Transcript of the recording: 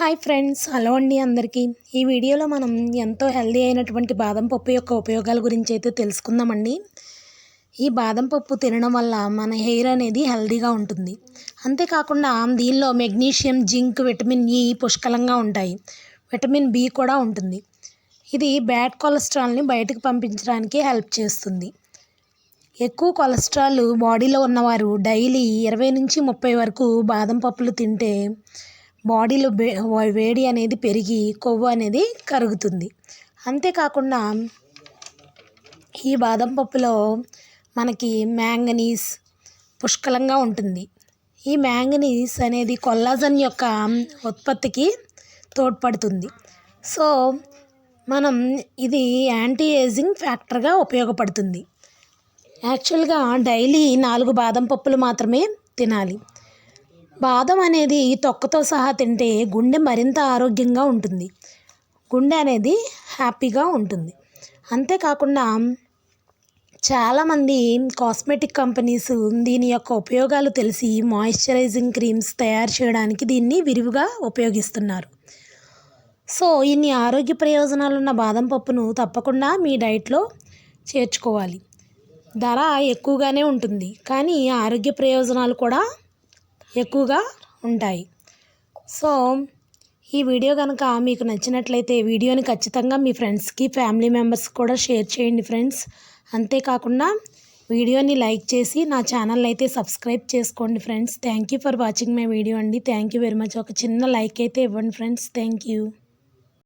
Hi friends, hello అండి అందరికీ. ఈ వీడియోలో మనం ఎంతో హెల్దీ అయినటువంటి బాదం పప్పు యొక్క ఉపయోగాల గురించి అయితే తెలుసుకుందామండి. ఈ బాదం పప్పు తినడం వల్ల మన హెయిర్ అనేది హెల్దీగా ఉంటుంది. అంతేకాకుండా దీనిలో మెగ్నీషియం, జింక్, విటమిన్ ఇ పుష్కలంగా ఉంటాయి. విటమిన్ బి కూడా ఉంటుంది. ఇది బ్యాడ్ కొలెస్ట్రాల్ని బయటకు పంపించడానికి హెల్ప్ చేస్తుంది. ఎక్కువ కొలెస్ట్రాల్ బాడీలో ఉన్నవారు డైలీ 20 నుంచి 30 వరకు బాదం పప్పులు తింటే బాడీలో వేడి అనేది పెరిగి కొవ్వు అనేది కరుగుతుంది. అంతేకాకుండా ఈ బాదం పప్పులో మనకి మ్యాంగనీస్ పుష్కలంగా ఉంటుంది. ఈ మ్యాంగనీస్ అనేది కొల్లాజన్ యొక్క ఉత్పత్తికి తోడ్పడుతుంది. సో మనం ఇది యాంటీ ఏజింగ్ ఫ్యాక్టర్గా ఉపయోగపడుతుంది. యాక్చువల్గా డైలీ 4 బాదం పప్పులు మాత్రమే తినాలి. బాదం అనేది తొక్కతో సహా తింటే గుండె మరింత ఆరోగ్యంగా ఉంటుంది. గుండె అనేది హ్యాపీగా ఉంటుంది. అంతేకాకుండా చాలామంది కాస్మెటిక్ కంపెనీస్ దీని యొక్క ఉపయోగాలు తెలిసి మాయిశ్చరైజింగ్ క్రీమ్స్ తయారు చేయడానికి దీన్ని విరివిగా ఉపయోగిస్తున్నారు. సో ఇన్ని ఆరోగ్య ప్రయోజనాలు ఉన్న బాదం పప్పును తప్పకుండా మీ డైట్లో చేర్చుకోవాలి. ధర ఎక్కువగానే ఉంటుంది, కానీ ఆరోగ్య ప్రయోజనాలు కూడా ఎక్కువగా ఉంటాయి. సో ఈ వీడియో కనుక మీకు నచ్చినట్లయితే వీడియోని ఖచ్చితంగా మీ ఫ్రెండ్స్కి, ఫ్యామిలీ మెంబర్స్కి కూడా షేర్ చేయండి ఫ్రెండ్స్. అంతేకాకుండా వీడియోని లైక్ చేసి నా ఛానల్ అయితే సబ్స్క్రైబ్ చేసుకోండి friends. Thank you for watching my video అండి. Thank you very much. ఒక చిన్న లైక్ అయితే ఇవ్వండి ఫ్రెండ్స్. Thank you.